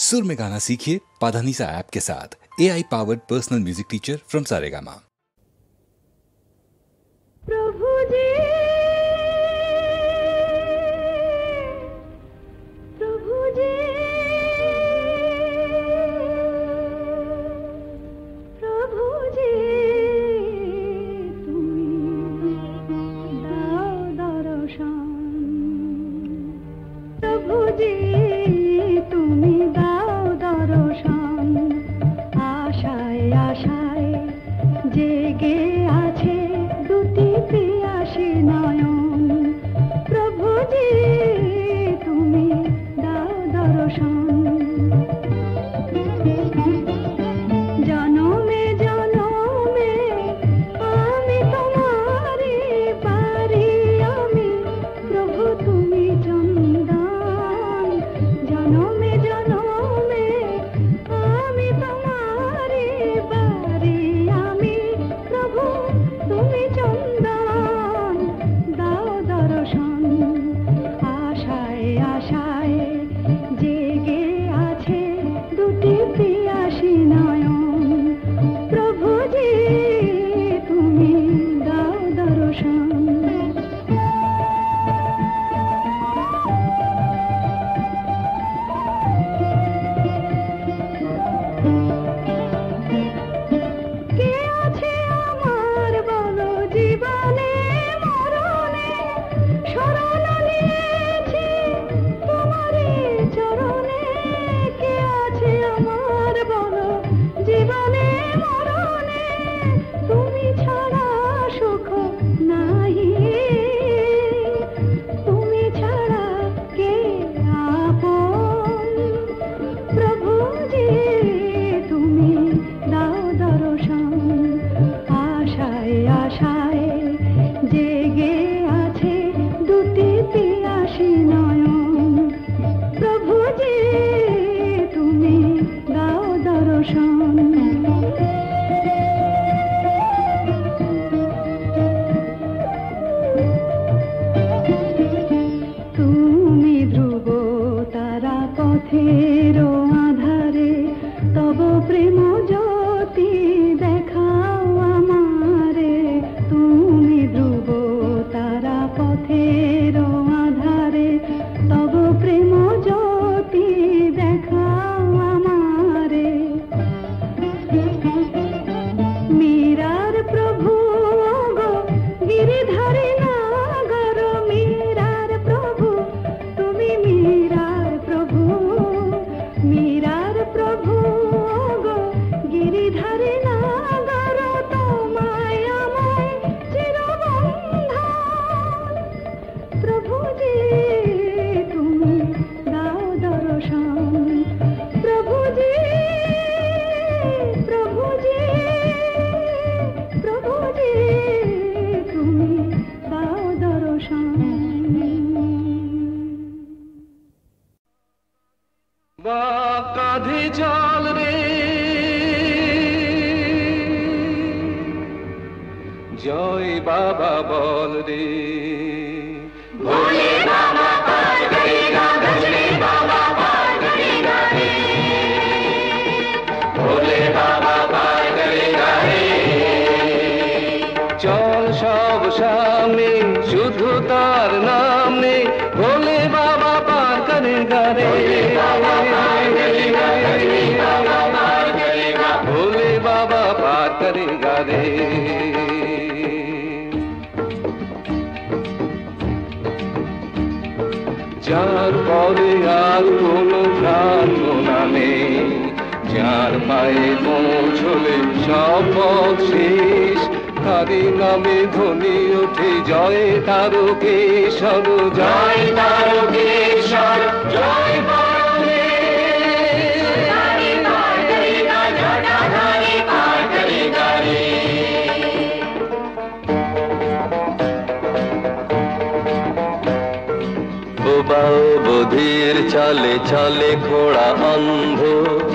सुर में गाना सीखिए पाधानीसा ऐप के साथ। AI powered personal music teacher from Saregama. Prabhu ji চলে চলে ঘোড়া অন্ধ,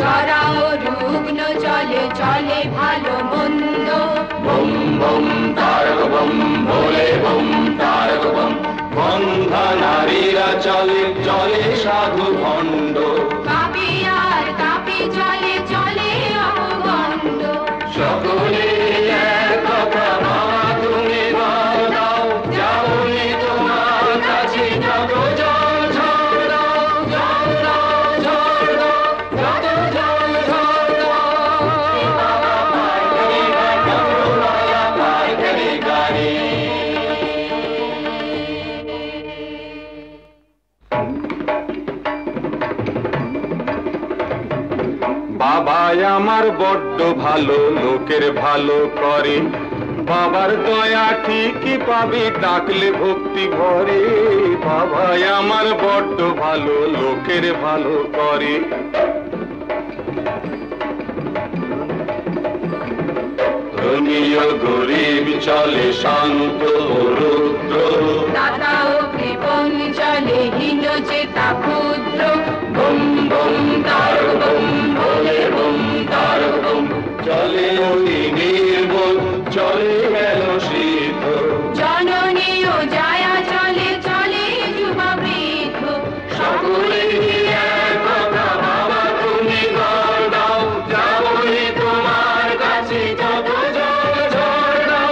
যারা রুগ্ন চলে চলে ভালো মন্দ। বম বম তারক বম ভোলে বম তারক বম। বন্ধা নারীরা চলে চলে সাধু ভণ্ড, পাপিয়ার বাবাই আমার বড্ড ভালো, লোকের ভালো করে। বাবার দয়া ঠিকই পাবি ডাকলে ভক্তি ঘরে। বাবাই আমার বড্ড ভালো, লোকের ভালো করে। ধনী ও গরিব চলে শান্ত ও রুদ্র, দাতা ও কৃপণ চলে হীন চেতা ক্ষুদ্র। বম বম তারক বম ভোলে বম তারক বম, চলে অতি নির্বোধ চলে গেল সিদ্ধ। জননী ও জায়া চলে চলে যুবা বৃদ্ধ। সকলে এক কথা বাবা তুমি ঘর দাও, যাবই তোমার কাছে যত জল ঝর্ণা।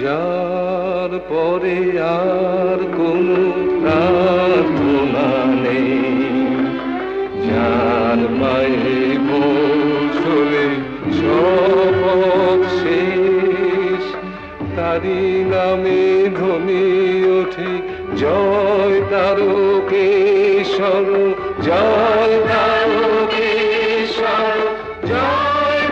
যার পরে আর কোনো প্রার্থনা নেই, যার পায়ে পৌঁছলে শপথ শেষ, তারি নামে ধ্বনি ওঠে জয় তারকেশ্বর, জয় তারকেশ্বর, জয়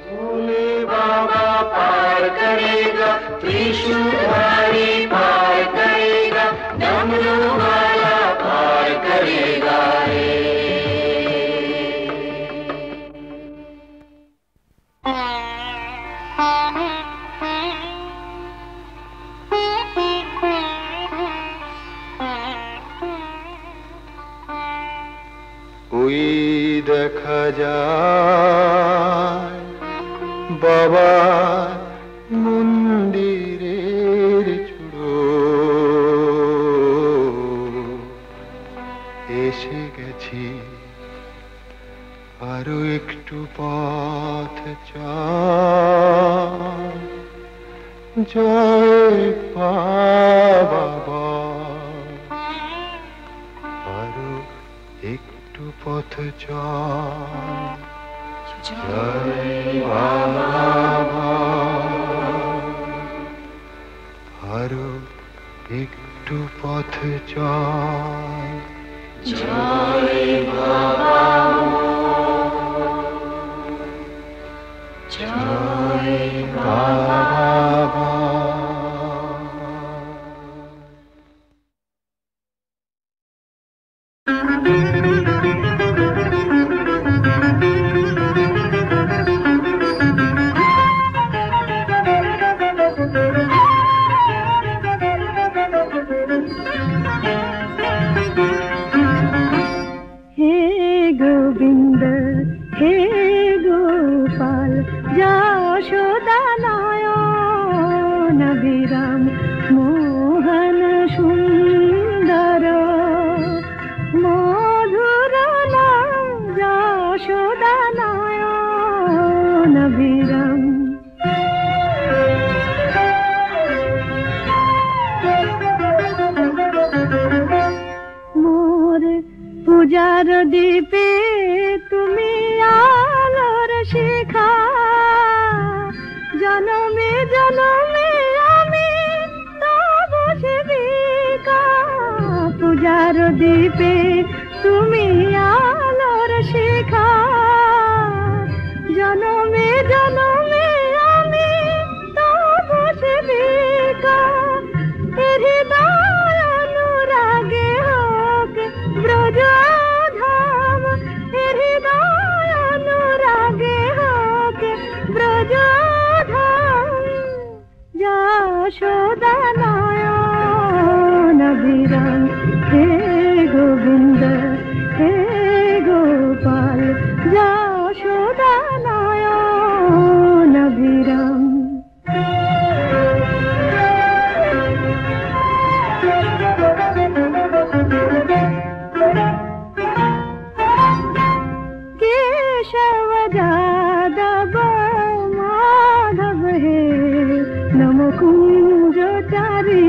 भोले बाबा पार करेगा, त्रिशूलधारी पार करेगा, डमरू वाला पार करेगा रे। ওই দেখা যায় বাবা মন্দিরের চূড়ো, এসে গেছি আরো একটু পথ চাই, জয় বাবা, আরো একটু পথ চাই, জয় বাবা, আরো একটু পথ চাই, জয় বাবা, জয় বাবা। हे गोविंद हे गोपाल যশোদা নয়ন বিরাম মোহন সুন্দর মধুর নাম যশোদা নয়ন বিরাম। মোর পূজার দীপে তুমি আলোর শিখা, জনমে জনমে আমি তব সেবিকা। পূজার দীপে তুমি আলোর শিখা, জনমে জনমে আমি তব সেবিকা। হৃদয় অনুরাগে হোক ব্রজধাম, হৃদয় অনুরাগে হোক ব্রজধাম। যশোদা নয়ন বিরাম হে গোবিন্দ হে গোপাল যশোদা নয়ন বিরাম। केशव जादव माधव हे नम कुंज चारी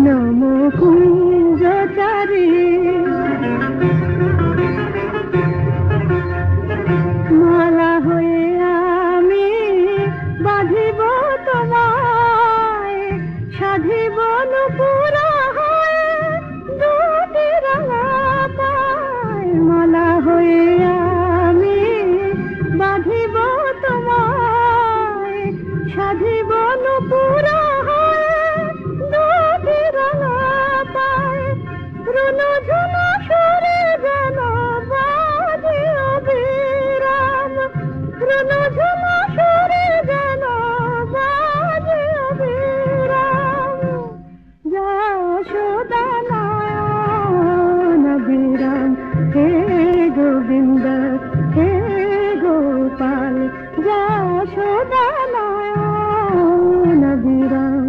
নমকুঞ্জচারী মালা হয়ে আমি বাঁধিব তোমায় সাধিব নুপুরা হয়ে দুটি রাঙা পায় মালা হয়ে আমি বাঁধিব তোমায় সাধিব নুপুরা হয়ে দুটি রাঙা পায় রুনু ঝুনু সুরে যেন বাজে অবিরাম রুনু ঝুনু সুরে যেন বাজে অবিরাম যশোদা নয়ন বিরাম হে গোবিন্দ হে গোপাল যশোদা নয়ন বিরাম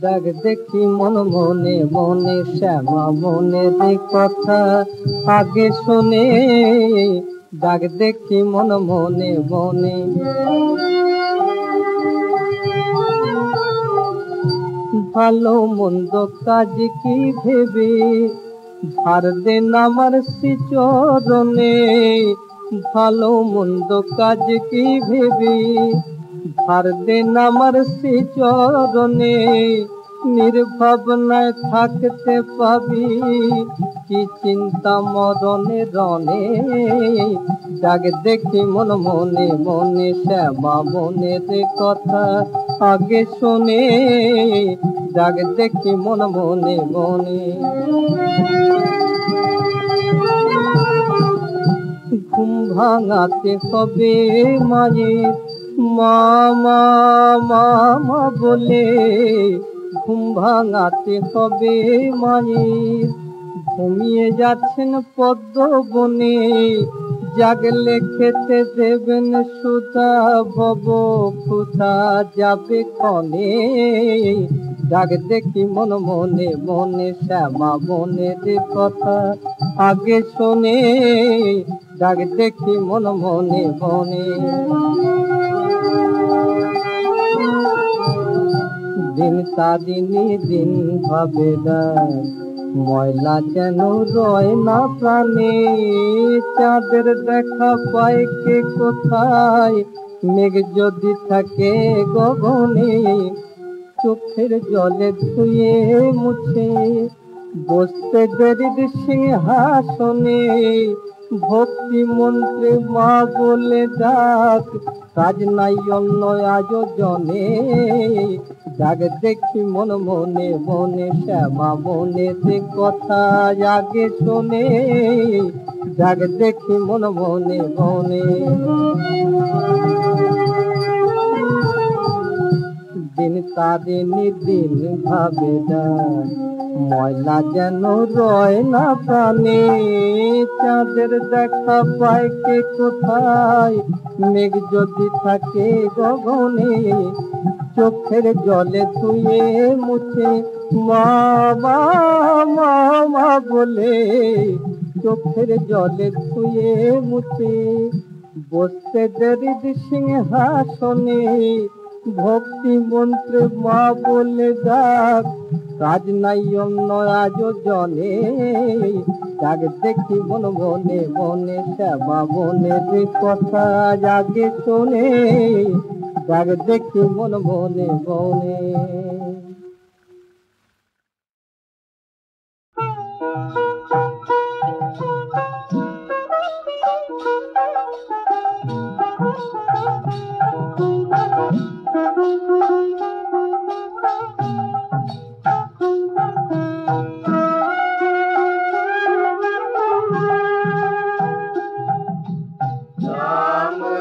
দাগ দেখি মন মনে মনে শ্যামা মনের কথা আগে শুনে দাগ দেখি মন মনে মনে ভালো মন্দ কাজ কি ভেবে ধার দেন আমার শ্রীচরণে ভালো মন্দ কাজ কি ভেবে ধার দেন আমার শ্রীচরণে নির্ভাবনায় থাকতে পাবি কি চিন্তা মরণে রণে দাগ দেখি মন মনে মনে শ্যামা মনের কথা আগে শোনে দাগ দেখি মন মনে মনে ঘুম ভাঙাতে হবে মায়ের মামা মামা বলে ঘুম ভাঙাতে হবে মায়ের ঘুমিয়ে যাচ্ছেন পদ্ম বনে জাগলে খেতে দেবেন সুধা ভব ক্ষুধা যাবে কনে দাগ দেখি মন মনে মনে শ্যামা মনের কথা আগে শোনে দাগ দেখি মন মনে মনে দিন সাদিনী দিন ভাবে ময়লা যেন রয় না প্রাণে চাঁদের দেখা পায় কে কোথায় মেঘ যদি থাকে গগনে চোখের জলে ধুয়ে মুছে বসতে গরিব সিংহাসনে ভক্তি মন্ত্রে মা বলে ডাক কাজ নাই অন্য আয়োজনে দাগ দেখি মন মনে মনে শ্যামা মনের কথা আগে শোনে দাগ দেখি মন মনে মনে দিন তারিণী দিন ভাবে ময়লা যেন রয় না প্রাণে চাঁদের দেখা পায় কে কোথায় মেঘ যদি থাকে গগনে চোখের জলে ধুয়ে মুছে মা মা বলে চোখের জলে ধুয়ে মুছে বসতে দরিদ সিংহাসনে ভক্তি মন্ত্রে মা বলে ডাক কাজ নাই অন্য আয়োজনে দাগ দেখি মন মনে মনে শ্যামা মনের কথা আগে শোনে দাগ দেখি মন মনে মনে Ram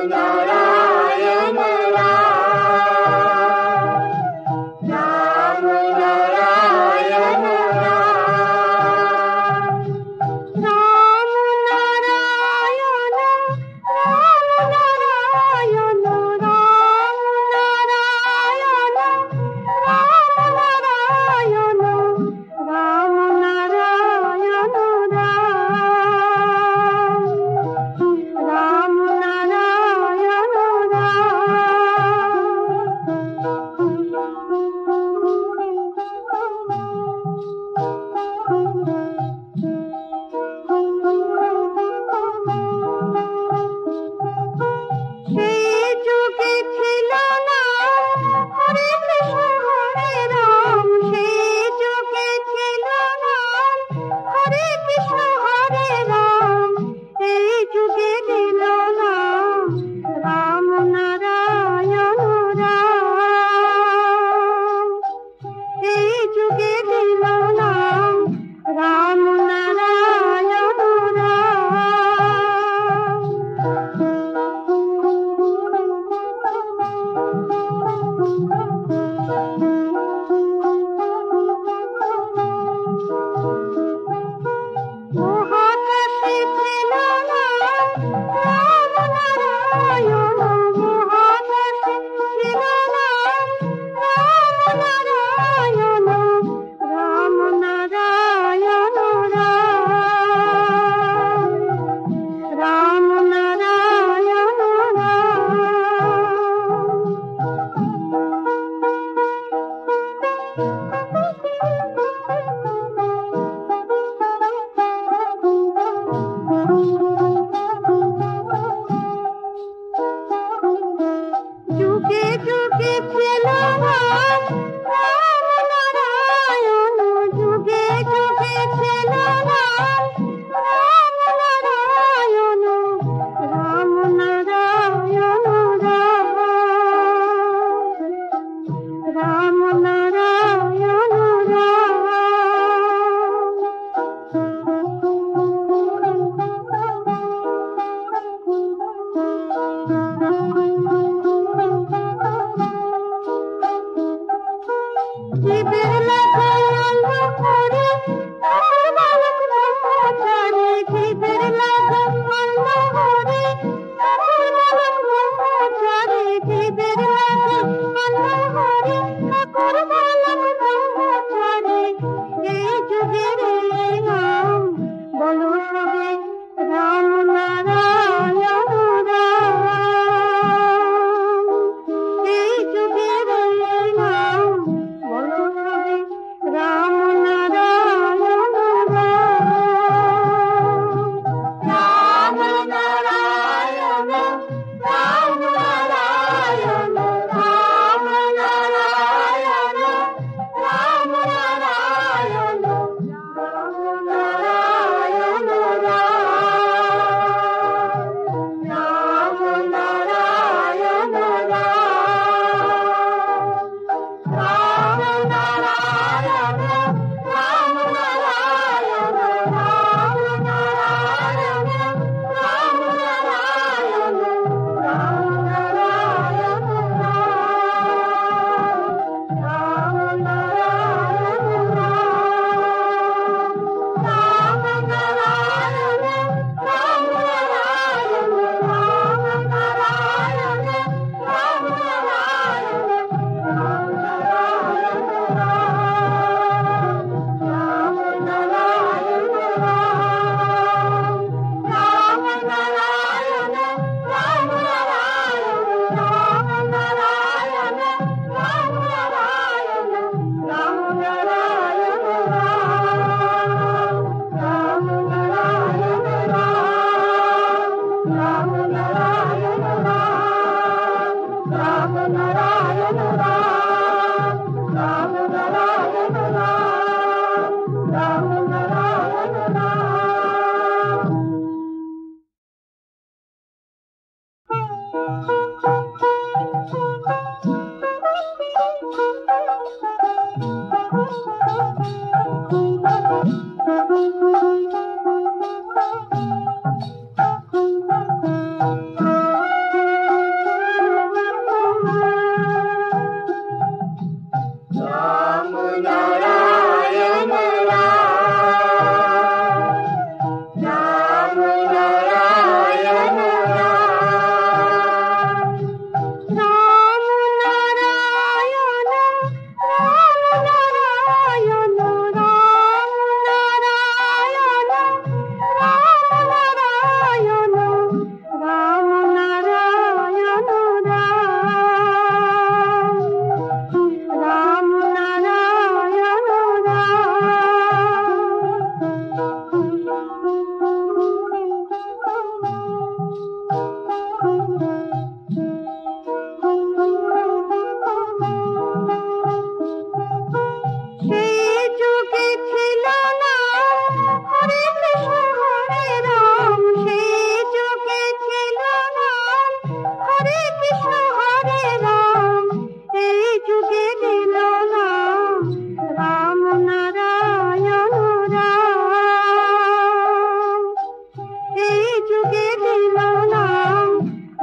যুগে দিল নাম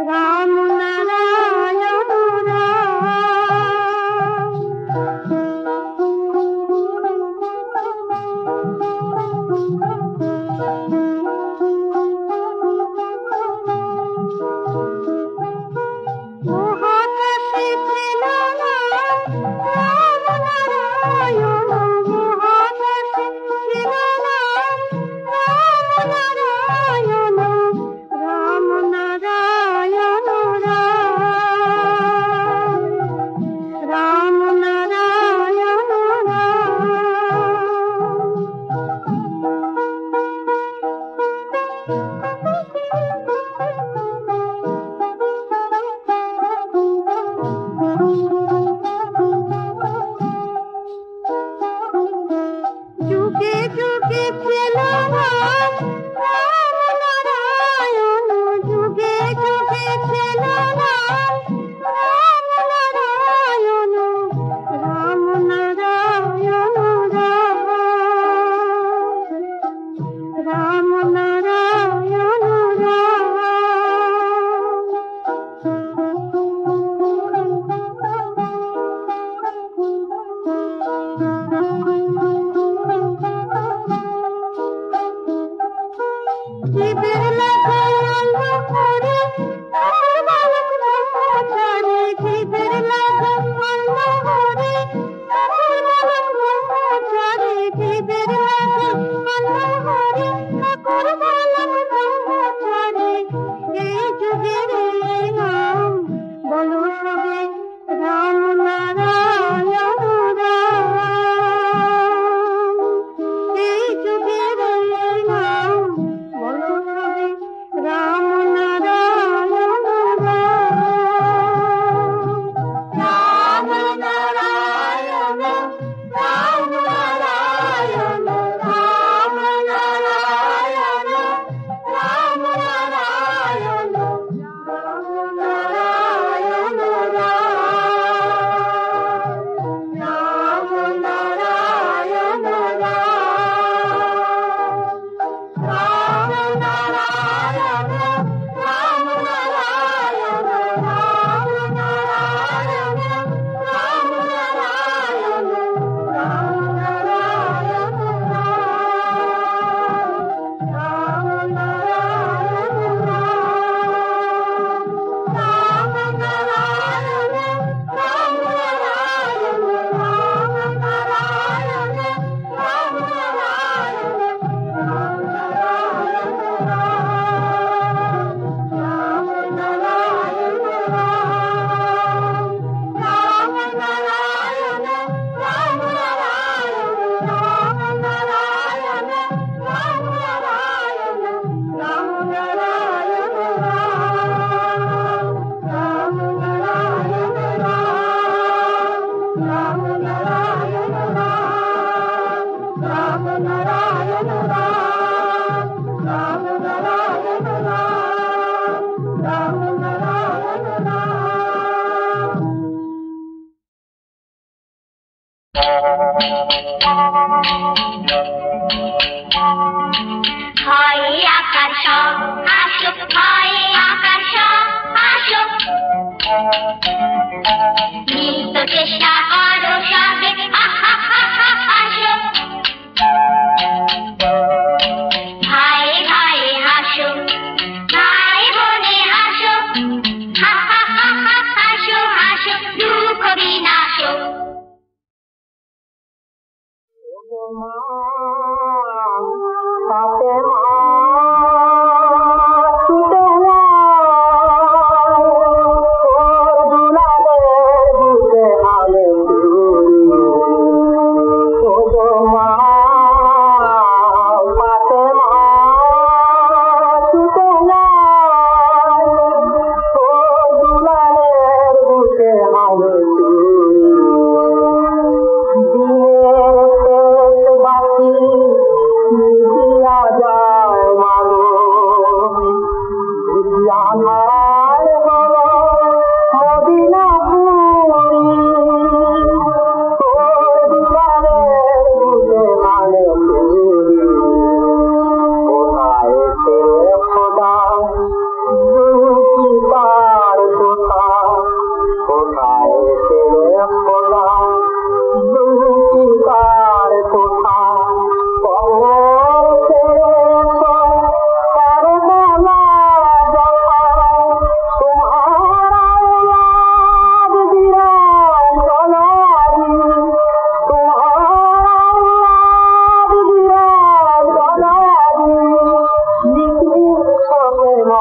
রাম নারায়ণ মহাকাশে ছিল নাম রাম নারায়ণ মহাকাশে ছিল নাম রাম নারায়ণ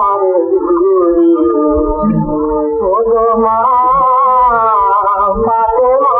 মারে ঘুরি ও গো মা ফাতেমা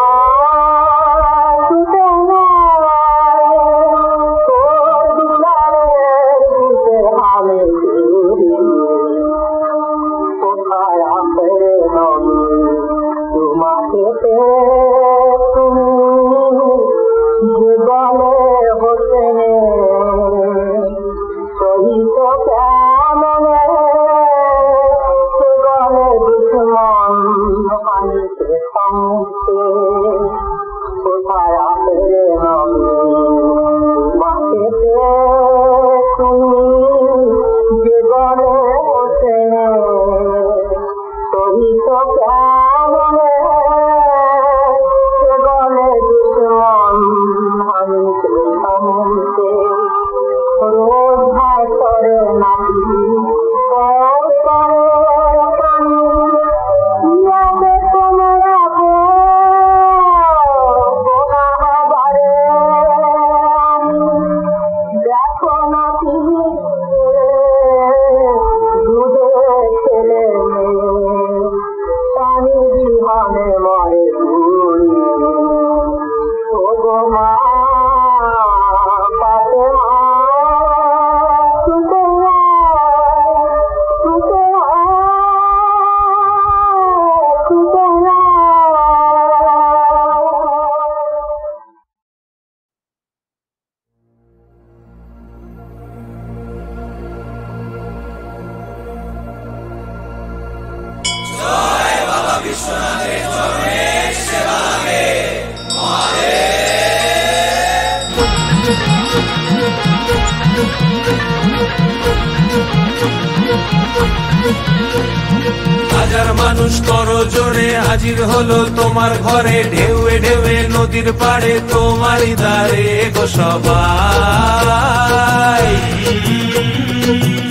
হাজার মানুষ করো জোরে হাজির হলো তোমার ঘরে, ঢেউয়ে ঢেউয়ে নদীর পাড়ে তোমারই দ্বারে গো সবাই।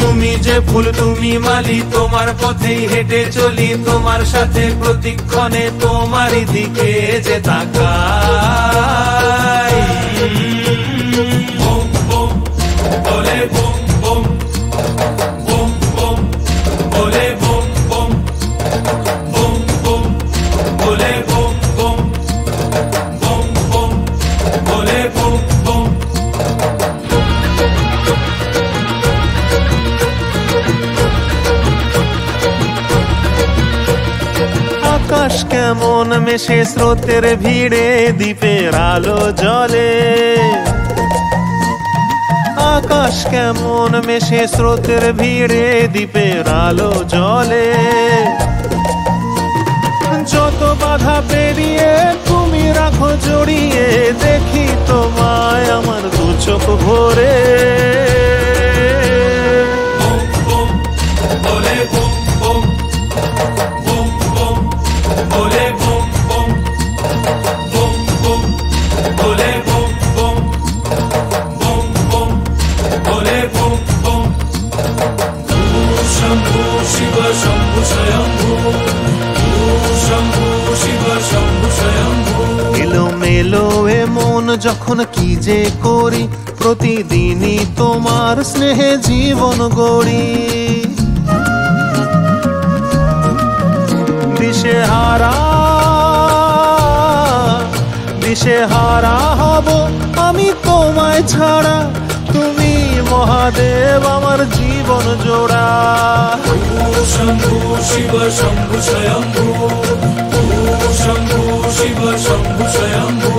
তুমি যে ফুল তুমি মালি, তোমার পথেই হেঁটে চলি, তোমার সাথে প্রতিক্ষণে তোমারই দিকে যে তাকাই। বুম বুম বলে বুম বুম, বুম বুম বলে বুম বুম, বুম বুম বলে বুম বুম, বুম বুম বলে বুম বুম। আকাশ কেমন মেশে স্রোতের ভিড়ে, দ্বীপের আলো জ্বলে। আকাশ কেমন মেশে স্রোতের ভিড়ে, দ্বীপের আলো জ্বলে। যত বাধা পেরিয়ে তুমি রাখো জড়িয়ে, দেখি তোমায় আমার দু চোখ ভরে। বুম বুম বলে বুম বুম, বুম বুম বলে বুম বুম, বুম বুম বলে বুম বুম, বুম বুম বলে বুম বুম। শম্ভু শিব শম্ভু স্বয়ম্ভু, শম্ভু শিব শম্ভু স্বয়ম্ভু। এলো মেলো এ মন যখন কি যে করি, প্রতিদিনই তোমার স্নেহে জীবন গড়ি। দিশেহারা দিশেহারা হব আমি তোমায় ছাড়া, তুমি মহাদেব আমার জীবন জোড়া। শম্ভু শিব শম্ভু স্বয়ম্ভু, শম্ভু শিব শম্ভু স্বয়ম্ভু।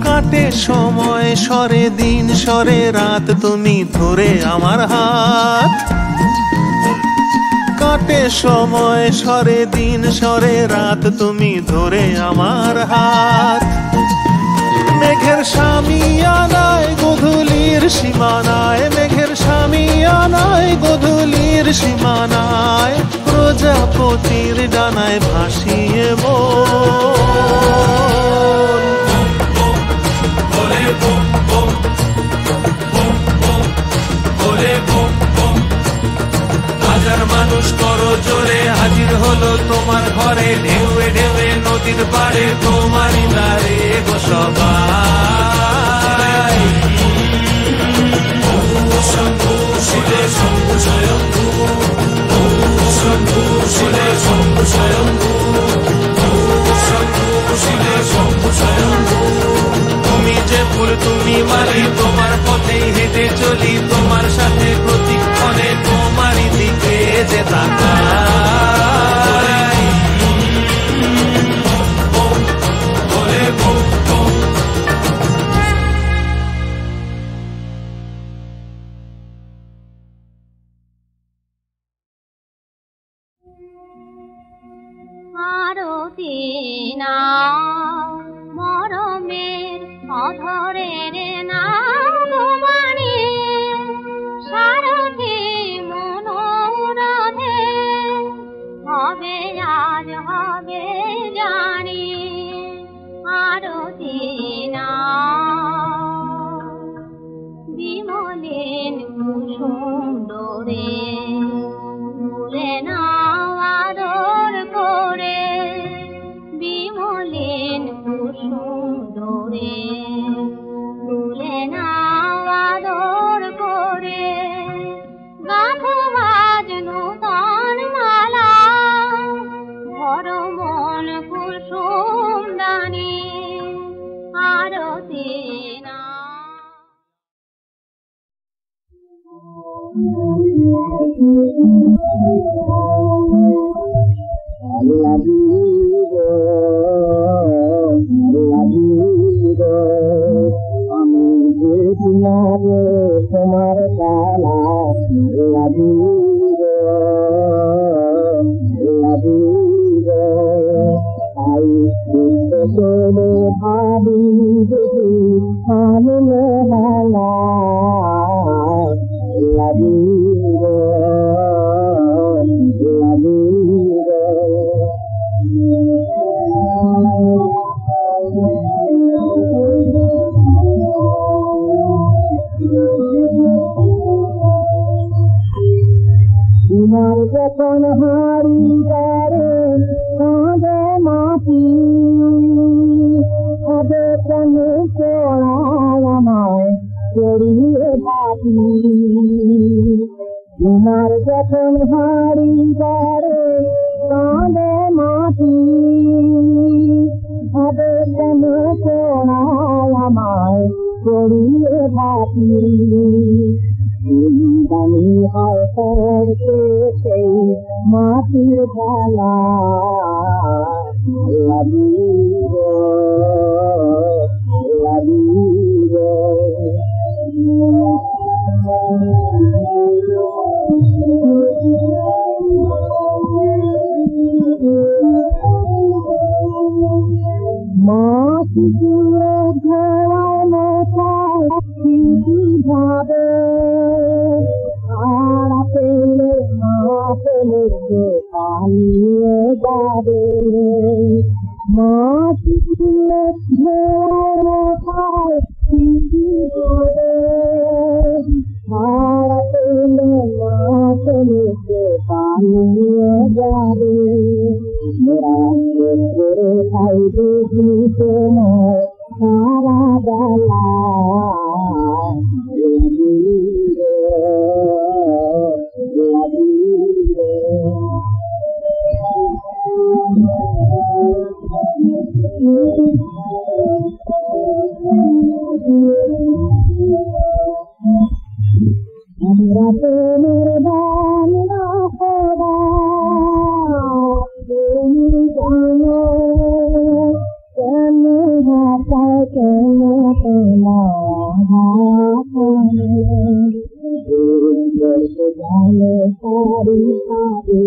কাটে সময় সরে দিন সরে রাত, তুমি ধরে আমার হাত। কাটে সময় সরে দিন সরে রাত, তুমি ধরে আমার হাত। মেঘের সামিয়ানায় গোধূলির সীমানায়, মেঘের সামিয়ানায় গোধূলির সীমানায়, প্রজাপতির ডানায় ভাসিয়ে মন। বলে বুম বুম, বুম বুম বলে বুম বুম। হাজার মানুষ করো জোরে হাজির হলো তোমার ঘরে, ঢেউয়ে ঢেউয়ে নদীর পাড়ে তোমারই দ্বারে গো সবাই। শম্ভু শিবে শম্ভু স্বয়ম্ভু, আরতি না মরমের অধরের নাম মানে সারথি মনোরথে হবে আজ হবে জানি আরতি না বিমলিন কুসুম ডোরে তুলে নাও আদর করে বিমলিন কুসুম ডোরে তুলে নাও আদর করে গাঁথো আজ নূতন মালা ভর মন কুসুম দানি আরতি না আমি যে তোমার কালা তাই চলে ভাবি যদি আমি হেলা তোমার যখন হারি করে কাঁদে মাটি হবে কেন চড়ায় আমায় চড়িয়ে বাটি তোমার যখন হারি করে কাঁদে মাটি হবে কেন চড়ায় আমায় চড়িয়ে বাটি দামি হয় করতে সেই মাটির খেলা মাটি তুলে ধরায় মাথায় ভাবে পেলে মা পেলে পালিয়ে যাবে মাটি তুলে ধরায় পেলে মা পেলে পালিয়ে যাবে করে খাইবে সময় সারা বেলা আমরা তোমার বাংলা খোদা তুমি জানো কেন ভাষা কেন তোমার জানো সারি সারি